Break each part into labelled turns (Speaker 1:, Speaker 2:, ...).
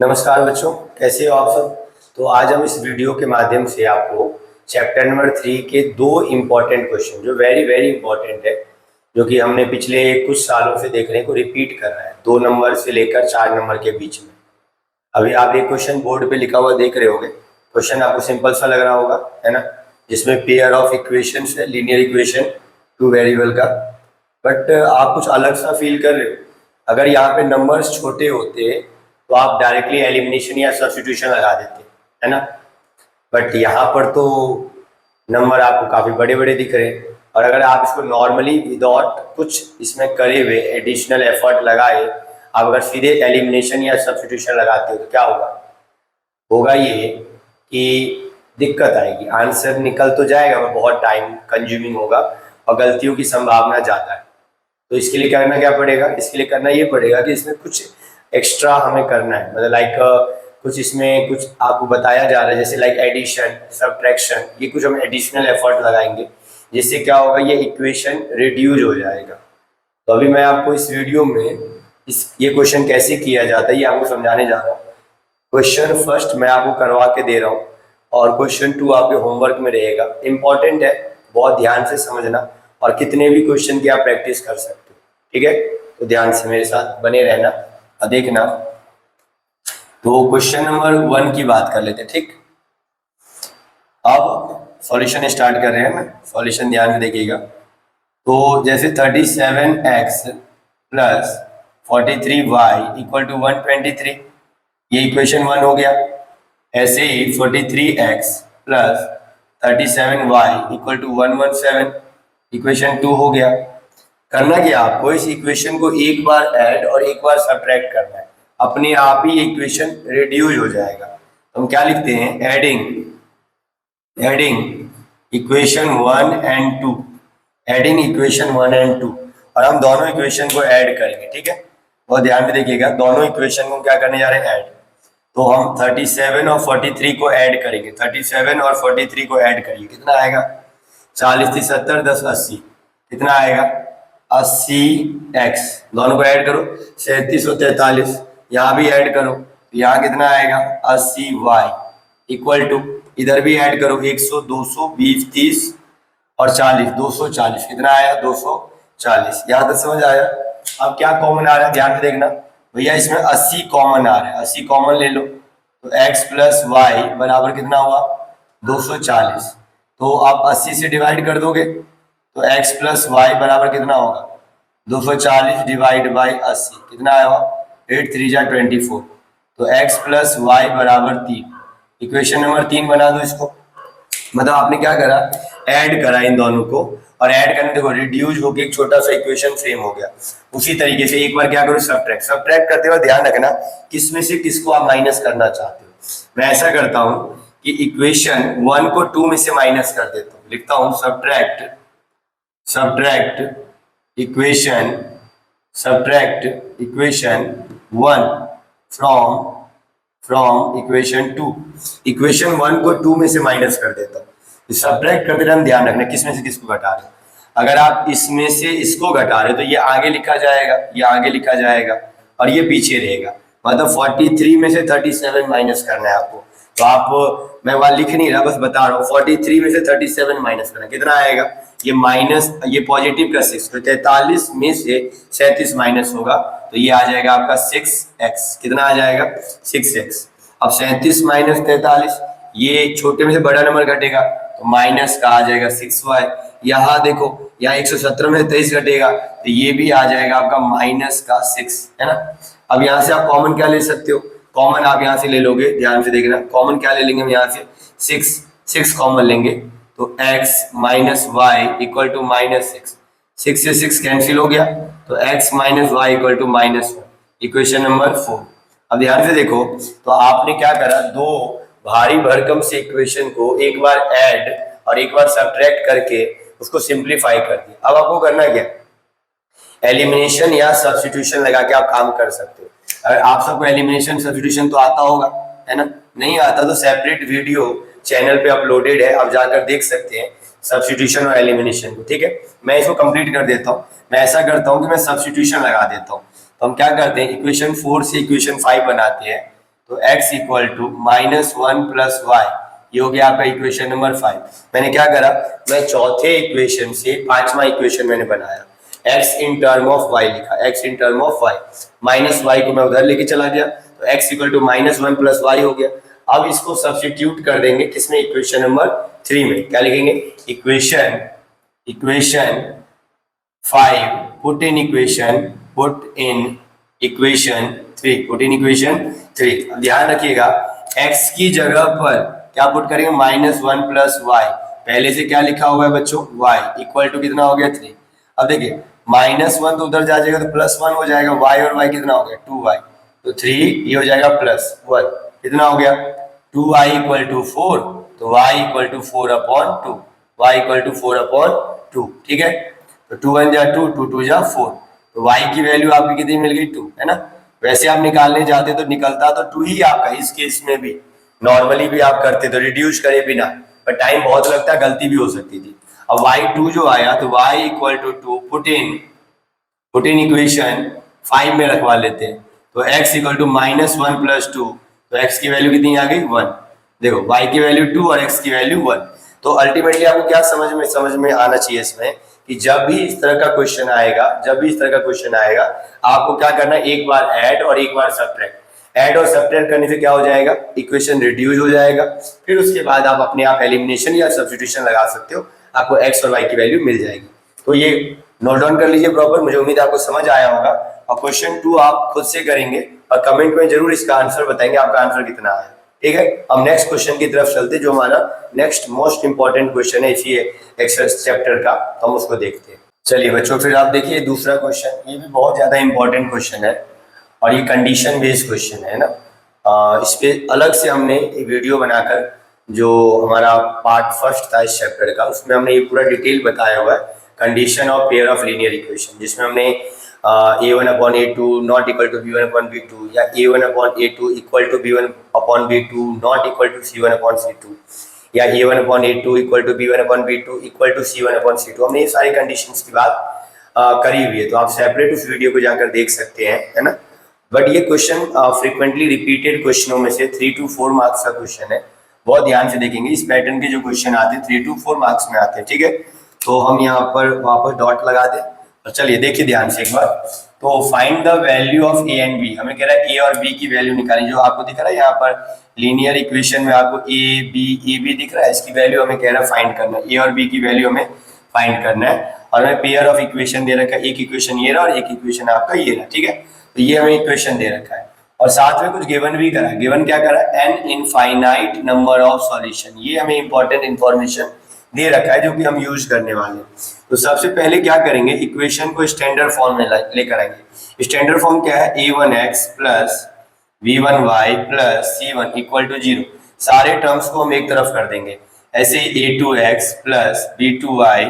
Speaker 1: नमस्कार बच्चों, कैसे हो आप सब। तो आज हम इस वीडियो के माध्यम से आपको चैप्टर नंबर 3 के दो इम्पॉर्टेंट क्वेश्चन जो वेरी वेरी इंपॉर्टेंट है, जो कि हमने पिछले कुछ सालों से देखने को रिपीट कर रहा है, 2 नंबर से लेकर 4 नंबर के बीच में। अभी आप एक क्वेश्चन बोर्ड पे लिखा हुआ देख रहे होंगे। क्वेश्चन आपको सिंपल सा लग रहा होगा, है ना, जिसमें पेयर ऑफ इक्वेशन है, लीनियर इक्वेशन 2 वेरिएबल का। बट आप कुछ अलग सा फील कर रहे हो। अगर यहाँ पे नंबर्स छोटे होते तो आप डायरेक्टली एलिमिनेशन या सब्स्टिट्यूशन लगा देते, है ना। बट यहाँ पर तो नंबर आपको काफ़ी बड़े बड़े दिख रहे हैं, और अगर आप इसको नॉर्मली विदाउट कुछ इसमें करे हुए एडिशनल एफर्ट लगाए आप अगर सीधे एलिमिनेशन या सब्स्टिट्यूशन लगाते हो तो क्या होगा। होगा ये कि दिक्कत आएगी, आंसर निकल तो जाएगा पर बहुत टाइम कंज्यूमिंग होगा और गलतियों की संभावना ज़्यादा है। तो इसके लिए करना क्या पड़ेगा, इसके लिए करना ये पड़ेगा कि इसमें कुछ एक्स्ट्रा हमें करना है, मतलब लाइक कुछ इसमें कुछ आपको बताया जा रहा है, जैसे लाइक एडिशन सब्ट्रैक्शन, ये कुछ हम एडिशनल एफर्ट लगाएंगे जिससे क्या होगा, ये इक्वेशन रिड्यूस हो जाएगा। तो अभी मैं आपको इस वीडियो में ये क्वेश्चन कैसे किया जाता है ये आपको समझाने जा रहा हूँ। क्वेश्चन फर्स्ट मैं आपको करवा के दे रहा हूँ और क्वेश्चन 2 आपके होमवर्क में रहेगा। इंपॉर्टेंट है, बहुत ध्यान से समझना, और कितने भी क्वेश्चन की आप प्रैक्टिस कर सकते हो, ठीक है। तो ध्यान से मेरे साथ बने रहना और देखना। तो क्वेश्चन नंबर 1 की बात कर लेते हैं, ठीक। अब सॉल्यूशन स्टार्ट कर रहे हैं ना, सॉल्यूशन ध्यान से देखिएगा। तो जैसे 37x plus 43y equal to 123, ये इक्वेशन 1 हो गया। ऐसे ही 43x plus 37y equal to 117 equation 2 हो गया। करना क्या, आपको इस इक्वेशन को एक बार ऐड और एक बार सब्ट्रैक्ट करना है, अपने आप ही इक्वेशन रिड्यूस हो जाएगा। तो हम क्या लिखते हैं, adding equation 1 and 2, adding equation 1 and 2, और हम दोनों इक्वेशन को ऐड करेंगे, ठीक है। बहुत ध्यान में देखिएगा, दोनों इक्वेशन को क्या करने जा रहे हैं, ऐड। तो हम 37 और 43 को ऐड करेंगे, 37 और 43 को ऐड करिए, कितना आएगा, 40 30 70 10 80, कितना आएगा 80x, दोनों को ऐड करो 37 और 43, यहाँ भी ऐड करो, यहाँ कितना आएगा 80y इक्वल टू, इधर भी ऐड करो 100 200 20 30 और 40 240, कितना आया 240। यहाँ तक समझ आया। अब क्या कॉमन आ रहा है, ध्यान से देखना भैया, इसमें 80 कॉमन आ रहा है, 80 कॉमन ले लो तो x प्लस वाई बराबर कितना हुआ 240। तो आप 80 से डिवाइड कर दोगे तो x प्लस वाई बराबर कितना होगा 240 डिवाइड बाई 80, कितना आया 8 3 जा 24। तो x प्लस वाई बराबर 3, इक्वेशन नंबर 3 बना दो इसको। मतलब आपने क्या करा, ऐड करा इन दोनों को, और ऐड करने देखो रिड्यूस होके एक छोटा सा इक्वेशन फ्रेम हो गया। उसी तरीके से एक बार क्या करो, सब्ट्रैक्ट करते हुए ध्यान रखना किस में से किसको आप माइनस करना चाहते हो। मैं ऐसा करता हूं कि इक्वेशन 1 को 2 में से माइनस कर देता हूं, लिखता हूं subtract equation 1 from equation 2। Equation 1 को 2 में से माइनस कर देता हूँ। सब्ट्रैक्ट करते टाइम ध्यान रखना किस में से किसको घटा रहे हैं। अगर आप इसमें से इसको घटा रहे हो तो ये आगे लिखा जाएगा, ये आगे लिखा जाएगा और ये पीछे रहेगा। मतलब 43 में से 37 माइनस करना है आपको। तो आप, मैं वहां लिख नहीं रहा, बस बता रहा हूँ, 43 में से 37 माइनस करना, कितना आएगा, ये माइनस, ये पॉजिटिव का 6, तो 43 में से 37 माइनस होगा तो ये आ जाएगा आपका 6x, कितना आ जाएगा 6x। अब 37 माइनस 43, ये छोटे में से बड़ा नंबर घटेगा तो माइनस का आ जाएगा 6y। यहाँ देखो, यहाँ 117 में से 23 घटेगा तो ये भी आ जाएगा आपका माइनस का 6, है ना। अब यहाँ से आप कॉमन क्या ले सकते हो, कॉमन आप यहाँ से ले लोगे, ध्यान से देखना, कॉमन क्या ले लेंगे हम यहाँ से 6 कॉमन लेंगे तो x minus Y equal to minus 6 से 6 कैंसिल हो गया तो x minus Y equal to minus 1, equation number 4। अब ध्यान से देखो, तो आपने क्या करा, दो भारी भरकम से इक्वेशन को एक बार ऐड और एक बार सब्ट्रैक्ट करके उसको सिंप्लीफाई कर दिया। अब आपको करना क्या, एलिमिनेशन या सब्स्टिट्यूशन लगा के आप काम कर सकते हो। अगर आप सबको एलिमिनेशन सब्स्टिट्यूशन तो आता होगा, है ना, नहीं आता तो सेपरेट वीडियो चैनल पे अपलोडेड है, आप जाकर देख सकते हैं सब्स्टिट्यूशन और एलिमिनेशन को, ठीक है। मैं इसको कंप्लीट कर देता हूँ। मैं ऐसा करता हूँ कि मैं सब्स्टिट्यूशन लगा देता हूँ। तो हम क्या करते हैं, इक्वेशन 4 से इक्वेशन 5 बनाते हैं तो x equal to -1 plus Y, ये हो गया आपका इक्वेशन नंबर 5। मैंने क्या करा, मैं चौथे इक्वेशन से पांचवा इक्वेशन मैंने बनाया, x in term of y लिखा, x in term of y, minus Y को मैं उधर लेके चला गया तो x equal to -1 plus Y हो गया। अब इसको सब्स्टिट्यूट कर देंगे किसमें, इक्वेशन नंबर 3 में। क्या लिखेंगे, इक्वेशन 5 पुट इन इक्वेशन 3। ध्यान रखिएगा x की जगह पर क्या पुट करेंगे, -1 प्लस वाई, पहले से क्या लिखा हुआ है बच्चों, y इक्वल टू कितना हो गया 3। अब देखिए -1 तो उधर जाएगा तो +1 हो जाएगा, y और y कितना हो गया 2y, तो 3 ये हो जाएगा +1, कितना हो गया 2y इक्वल टू 4, तो y equal to 4/2, y equal to 4/2, ठीक है। तो 2 1 जा 2, 2 2 जा 4, तो y की वैल्यू आपकी कितनी मिल गई 2, है ना। वैसे आप निकालने जाते तो निकलता तो 2 ही आपका, इस केस में भी नॉर्मली भी आप करते तो रिड्यूस करे बिना, पर टाइम बहुत लगता, गलती भी हो सकती थी। अब y2 जो आया तो y equal to 2 put in equation 5 में रखवा लेते हैं, तो x इक्वल टू -1 प्लस 2, तो x की वैल्यू कितनी आ गई 1। देखो y की वैल्यू 2 और x की वैल्यू 1। तो अल्टीमेटली आपको क्या समझ में आना चाहिए इसमें कि जब भी इस तरह का क्वेश्चन आएगा, आपको क्या करना है, एक बार ऐड और एक बार सब्ट्रैक्ट। ऐड और सब्ट्रैक्ट करने से क्या हो जाएगा, इक्वेशन रिड्यूस हो जाएगा, फिर उसके बाद आप अपने आप एलिमिनेशन या सब्स्टिट्यूशन लगा सकते हो, आपको x और y की वैल्यू मिल जाएगी। तो ये नोट डाउन कर लीजिए प्रॉपर, मुझे उम्मीद है आपको समझ आया होगा। और क्वेश्चन 2 आप खुद से करेंगे और कमेंट में जरूर इसका आंसर बताएंगे, आपका आंसर कितना आया, ठीक है। अब नेक्स्ट क्वेश्चन की तरफ चलते, जो हमारा नेक्स्ट मोस्ट इंपॉर्टेंट क्वेश्चन है इसी एक्सरसाइज चैप्टर का, तो हम उसको देखते हैं। चलिए बच्चों, फिर आप देखिए दूसरा क्वेश्चन, ये भी बहुत ज्यादा इंपॉर्टेंट क्वेश्चन है और ये कंडीशन बेस्ड क्वेश्चन है ना। इस पे अलग से हमने एक वीडियो बनाकर, जो हमारा पार्ट फर्स्ट था इस चैप्टर का, उसमें हमने ये पूरा डिटेल बताया हुआ है, condition of pair of linear equation, जिसमें हमने a1/a2 not equal to b1/b2 या a1/a2 equal to b1/b2 not equal to c1/c2 या a1/a2 equal to b1/b2 equal to c1/c2, हमने ये सारी कंडीशंस की बात करी हुई है, तो आप सेपरेट उस वीडियो को जाकर देख सकते हैं, है ना। बट ये क्वेश्चन फ्रीक्वेंटली रिपीटेड क्वेश्चनों में से 3 to 4 मार्क्स का क्वेश्चन है, बहुत ध्यान से देखेंगे। इस पैटर्न के जो क्वेश्चन आते हैं 3 to 4 मार्क्स में आते हैं, ठीक है। तो हम यहाँ पर वापस डॉट लगा दें और चलिए देखिए ध्यान से एक बार। तो find the value of A and B, हमें कह रहा है ए और बी की वैल्यू निकालें। जो आपको दिख रहा है यहाँ पर लीनियर इक्वेशन में आपको ए बी दिख रहा है, इसकी वैल्यू हमें कह रहा है फाइंड करना है, ए और बी की वैल्यू हमें फाइंड करना है। और हमें पेयर ऑफ इक्वेशन दे रखा है, एक इक्वेशन ये रहा और एक इक्वेशन आपका ये रहा, ठीक है। तो ये हमें इक्वेशन दे रखा है और साथ में कुछ गिवन भी करा है। गिवन क्या करा है, an infinite number of solution, ये हमें इंपॉर्टेंट इंफॉर्मेशन दे रखा है जो कि हम यूज करने वाले हैं। तो सबसे पहले क्या करेंगे, इक्वेशन को स्टैंडर्ड फॉर्म में लेकर आएंगे। स्टैंडर्ड फॉर्म क्या है, a1x plus b1y plus c1 equal to 0। सारे टर्म्स को हम एक तरफ कर देंगे, ऐसे a2x plus b2y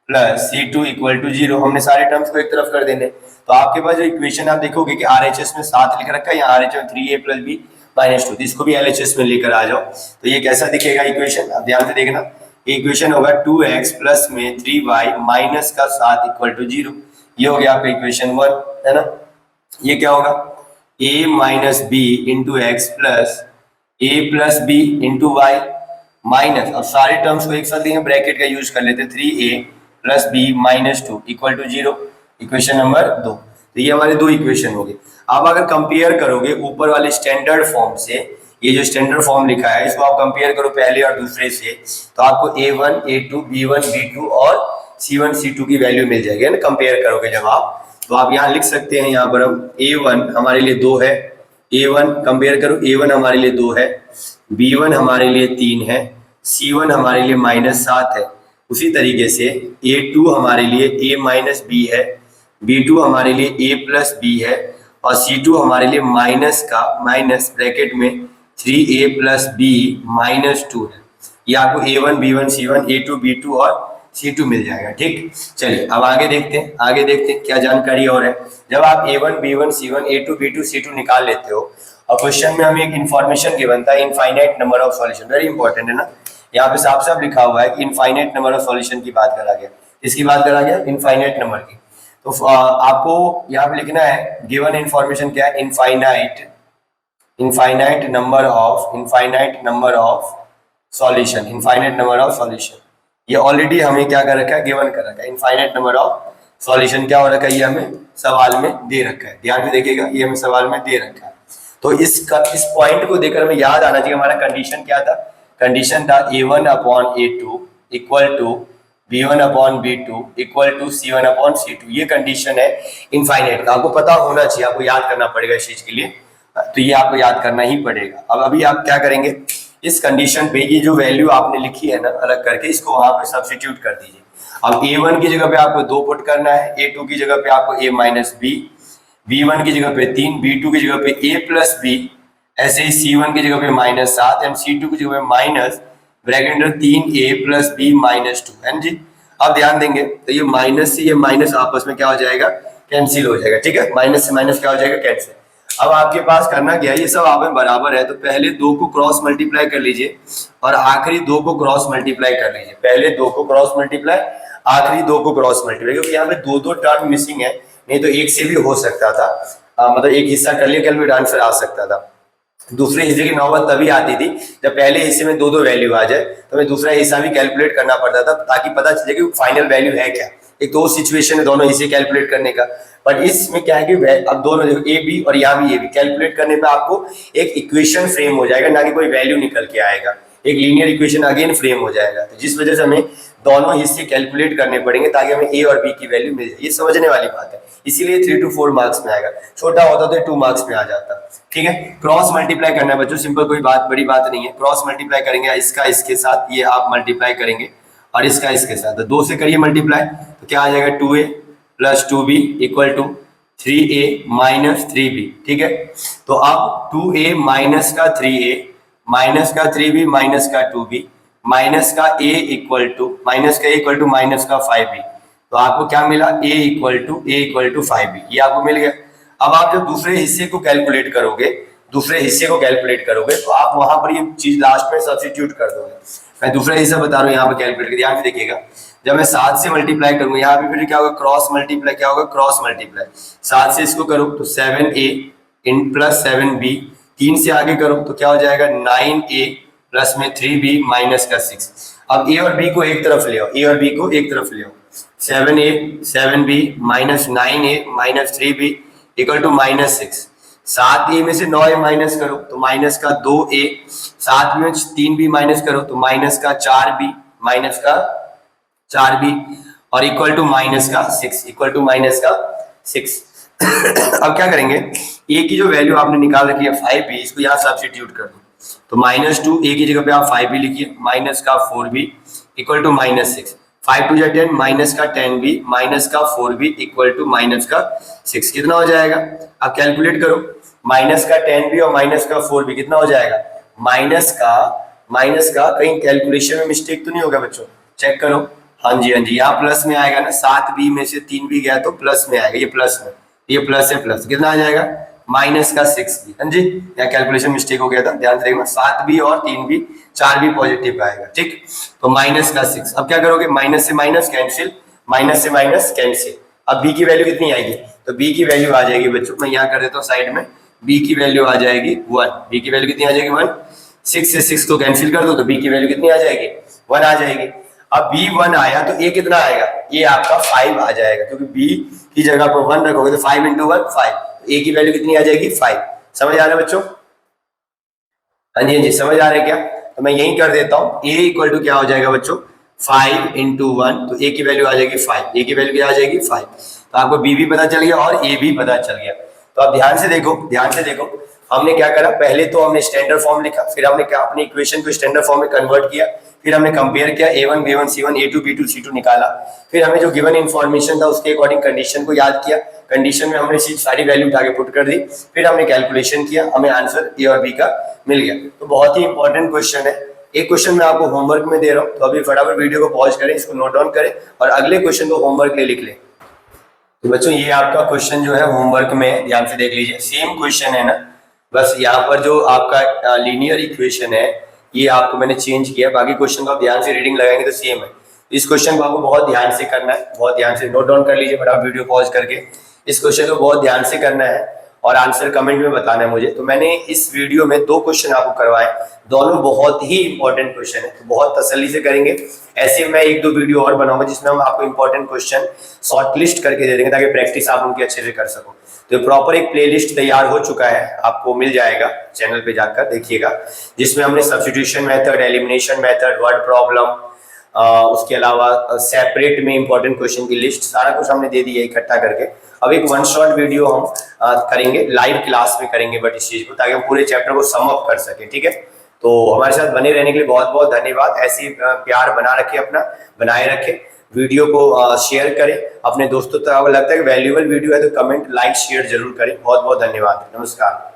Speaker 1: plus c2 equal to 0, हमने सारे टर्म्स को एक तरफ कर देंगे। तो आपके पास जो इक्वेशन आप देखोगे कि RHS में 7 लिख रखा है, यहाँ RHS में 3a प्लस b माइनस 2, इसको भी LHS में लेकर आ जाओ। तो ये कैसा दिखेगा इक्वेशन, आप ध्यान से देखना। इक्वेशन होगा 2x प्लस में 3y माइनस का 7 इक्वल टू 0, ये हो गया आपका इक्वेशन 1, है ना। ये क्या होगा, a minus B into X plus a plus B into Y minus, और सारे टर्म्स को एक साथ लेंगे, ब्रैकेट का यूज कर लेते हैं, 3a plus B minus 2 equal to 0, equation number 2। तो ये हमारे दो इक्वेशन हो गए। अब अगर कंपेयर करोगे ऊपर वाले स्टैंडर्ड फॉर्म से, ये जो स्टैंडर्ड फॉर्म लिखा है इसको आप कंपेयर करो पहले और दूसरे से, तो आपको a1 a2 b1 b2 और c1 c2 की वैल्यू मिल जाएगी ना, कंपेयर करोगे जब आप। तो आप यहाँ लिख सकते हैं, यहाँ पर हम a1 हमारे लिए 2 है, a1 कंपेयर करो, a1 हमारे लिए 2 है, b1 हमारे लिए 3 है, c1 हमारे लिए -7 है। उसी तरीके से a2 हमारे लिए a माइनस बी है, b2 हमारे लिए a प्लस बी है और c2 हमारे लिए माइनस का माइनस ब्रैकेट में 3a प्लस बी माइनस 2 है। ये आपको a1 b1 c1 a2 b2 और c2 मिल जाएगा, ठीक। चलिए अब आगे देखते हैं क्या जानकारी और है। जब आप a1 b1 c1 a2 b2 c2 निकाल लेते हो और क्वेश्चन में हमें एक इन्फॉर्मेशन गिवन था, infinite number of solution, very important है ना। यहाँ पे साफ साफ लिखा हुआ है कि इनफाइनाइट नंबर ऑफ सॉल्यूशन की बात करा गया। किसकी बात करा गया, इनफाइनाइट नंबर की। तो आपको यहाँ पे लिखना है गिवन इन्फॉर्मेशन क्या है, infinite infinite number of solution. ये ऑलरेडी हमें क्या कर रखा है, गिवन कर रखा है। इनफाइनाइट नंबर ऑफ सॉल्यूशन क्या हो रखा है, ये हमें सवाल में दे रखा है। ध्यान से देखिएगा, ये हमें सवाल में दे रखा है। तो इस पॉइंट को देखकर हमें याद आना चाहिए हमारा कंडीशन क्या था। कंडीशन था A1/A2 equal to B1/B2 equal to C1/C2। ये कंडीशन है इनफाइनाइट का। आपको पता होना चाहिए, आपको याद करना पड़ेगा इस चीज के लिए, तो ये आपको याद करना ही पड़ेगा। अब अभी आप क्या करेंगे, इस कंडीशन पे ये जो वैल्यू आपने लिखी है ना अलग करके, इसको वहां पे सब्स्टिट्यूट कर दीजिए। अब A1 की जगह पे आपको 2 पुट करना है, A2 की जगह पे आपको A-B, B1 की जगह पे 3, B2 की जगह पे A+B, ऐसे ही C1 की जगह पे -7 एंड C2 की जगह पे माइनस ब्रैकेट अंदर 3A+B -2 है जी। अब ध्यान देंगे तो ये माइनस से ये माइनस आपस में क्या हो जाएगा, कैंसिल हो जाएगा। ठीक है, माइनस से माइनस क्या हो जाएगा, कैंसिल। अब आपके पास करना क्या है, ये सब आप में बराबर है तो पहले 2 को क्रॉस मल्टीप्लाई कर लीजिए और आखिरी 2 को क्रॉस मल्टीप्लाई कर लीजिए। पहले 2 को क्रॉस मल्टीप्लाई, आखिरी 2 को क्रॉस मल्टीप्लाई, क्योंकि यहाँ पे 2 टर्म मिसिंग है, नहीं तो एक से भी हो सकता था। मतलब एक हिस्सा कर लिया, कैलकुलेट आंसर आ सकता था। दूसरे हिस्से की नौबत तभी आती थी जब पहले हिस्से में 2 वैल्यू आ जाए, तो हमें दूसरा हिस्सा भी कैलकुलेट करना पड़ता था ताकि पता चले कि फाइनल वैल्यू है क्या। एक तो सिचुएशन है दोनों हिस्से कैलकुलेट करने का, बट इसमें क्या है कि अब दोनों ए बी और यहाँ भी ए बी कैलकुलेट करने पे आपको एक इक्वेशन फ्रेम हो जाएगा, ना कि कोई वैल्यू निकल के आएगा। एक लीनियर इक्वेशन अगेन फ्रेम हो जाएगा, तो जिस वजह से हमें दोनों हिस्से कैलकुलेट करने पड़ेंगे ताकि हमें ए और बी की वैल्यू मिल जाए। ये समझने वाली बात है, इसीलिए 3 to 4 मार्क्स में आएगा। छोटा होता तो 2 मार्क्स में आ जाता। ठीक है, क्रॉस मल्टीप्लाई करना है बच्चों, सिंपल, कोई बात बड़ी बात नहीं है। क्रॉस मल्टीप्लाई करेंगे, इसका इसके साथ ये आप मल्टीप्लाई करेंगे और इसका इसके साथ, तो 2 से करिए मल्टीप्लाई, तो क्या आ जाएगा 2a + 2b equal to 3a - 3b। ठीक है, तो अब 2a माइनस का 3a माइनस का 3b माइनस का 2b माइनस का a इक्वल टू माइनस का 5b, तो आपको क्या मिला, a इक्वल टू 5b, ये आपको मिल गया। अब आप जब दूसरे हिस्से को कैलकुलेट करोगे तो आप वहां पर ये चीज लास्ट में सब्स्टिट्यूट कर दोगे। मैं दूसरा हिस्सा बता रहा हूँ, यहाँ पर कैलकुलेट कर, ध्यान से देखिएगा। जब मैं 7 से मल्टीप्लाई करूंगा, यहाँ पे फिर क्या होगा, क्रॉस मल्टीप्लाई। क्या होगा, क्रॉस मल्टीप्लाई। 7 से इसको करो तो 7a इन प्लस 7b, 3 से आगे करो तो क्या हो जाएगा 9a प्लस में 3b माइनस का 6। अब a और b को एक तरफ ले आओ, 7a 7b minus 9a minus 3b equal to -6। 7a में से 9a माइनस करो तो माइनस का 2a, 7b में 3b माइनस करो तो माइनस का 4b और इक्वल टू माइनस का 6। अब क्या करेंगे, a की जो वैल्यू आपने निकाल रखी है 5b, इसको यहाँ सब्स्टिट्यूट कर दो, तो -2 a की जगह पे आप 5b लिखिए, माइनस का 4b इक्वल टू -6। 5 2 10 माइनस का 10b माइनस का 4b इक्वल टू माइनस का 6। कितना हो जाएगा, आप कैलकुलेट करो। माइनस का 10b और माइनस का 4b कितना हो जाएगा, माइनस का कहीं कैलकुलेशन में मिस्टेक तो नहीं होगा बच्चों, चेक करो। हाँ जी, यहाँ प्लस में आएगा ना, 7b में से 3b गया तो प्लस में आएगा, ये प्लस है, प्लस कितना आ जाएगा, माइनस का 6b। हाँ जी, यहाँ कैलकुलेशन मिस्टेक हो गया था, ध्यान से देखना। 7b और 3b, 4b पॉजिटिव आएगा। ठीक, तो माइनस का 6। अब क्या करोगे, माइनस से माइनस कैंसिल। अब b की वैल्यू कितनी आएगी, तो b की वैल्यू आ जाएगी बच्चों, मैं यहाँ कर देता हूँ साइड में, b की वैल्यू आ जाएगी 1। b की वैल्यू कितनी आ जाएगी 1। 6 से 6 को कैंसिल कर दो तो b की वैल्यू कितनी आ जाएगी, 1 आ जाएगी। अब b 1 आया तो a कितना आएगा, a आपका 5 आ जाएगा, क्योंकि b की जगह पर 1 रखोगे तो 5 × 1 5, a की वैल्यू कितनी आ जाएगी 5। समझ आ रहा है बच्चों, हाँ जी समझ आ रहा है क्या। तो मैं यही कर देता हूँ, a इक्वल टू क्या हो जाएगा बच्चों, 5 × 1, तो a की वैल्यू आ जाएगी 5, a की वैल्यू क्या आ जाएगी 5। तो आपको b भी पता चल गया और a भी पता चल गया। तो आप ध्यान से देखो, हमने क्या करा, पहले तो हमने स्टैंडर्ड फॉर्म लिखा, फिर हमने क्या अपनी इक्वेशन को स्टैंडर्ड फॉर्म में कन्वर्ट किया, फिर हमने कंपेयर किया, a1 b1 c1 a2 b2 c2 निकाला, फिर हमें जो गिवन इन्फॉर्मेशन था उसके अकॉर्डिंग कंडीशन को याद किया, कंडीशन में हमने सारी वैल्यू उठा के पुट कर दी, फिर हमने कैलकुलेशन किया, हमें आंसर a और b का मिल गया। तो बहुत ही इंपॉर्टेंट क्वेश्चन है। एक क्वेश्चन मैं आपको होमवर्क में दे रहा हूँ, तो अभी फटाफट वीडियो को पॉज करें, इसको नोट डाउन करें और अगले क्वेश्चन को होमवर्क में लिख लें। तो बच्चों ये आपका क्वेश्चन जो है होमवर्क में ध्यान से देख लीजिए, सेम क्वेश्चन है ना, बस यहाँ पर जो आपका लीनियर इक्वेशन है ये आपको मैंने चेंज किया, बाकी क्वेश्चन को आप ध्यान से रीडिंग लगाएंगे तो सेम है। इस क्वेश्चन को आपको बहुत ध्यान से करना है, बहुत ध्यान से नोट डाउन कर लीजिए, बट आप वीडियो पॉज करके इस क्वेश्चन को बहुत ध्यान से करना है और आंसर कमेंट में बताना है मुझे। तो मैंने इस वीडियो में 2 क्वेश्चन आपको करवाए, दोनों बहुत ही इंपॉर्टेंट क्वेश्चन है, तो बहुत तसल्ली से करेंगे। ऐसे मैं 1-2 वीडियो और बनाऊंगा जिसमें हम आपको इंपॉर्टेंट क्वेश्चन शॉर्ट लिस्ट करके दे देंगे ताकि प्रैक्टिस आप उनकी अच्छे से कर सको। तो प्रॉपर एक प्लेलिस्ट तैयार हो चुका है, आपको मिल जाएगा, चैनल पे जाकर देखिएगा, जिसमें हमने substitution method, elimination method, word problem, उसके अलावा सेपरेट में इंपॉर्टेंट क्वेश्चन की लिस्ट, सारा कुछ हमने दे दिया इकट्ठा करके। अब एक 1 शॉट वीडियो हम करेंगे, लाइव क्लास में करेंगे बट इस चीज को, ताकि हम पूरे चैप्टर को सम अप कर सके। ठीक है, तो हमारे साथ बने रहने के लिए बहुत बहुत धन्यवाद। ऐसी प्यार बना रखे, अपना बनाए रखे, वीडियो को शेयर करें अपने दोस्तों तक। अगर लगता है कि वैल्यूएबल वीडियो है तो कमेंट, लाइक, शेयर जरूर करें। बहुत बहुत धन्यवाद, नमस्कार।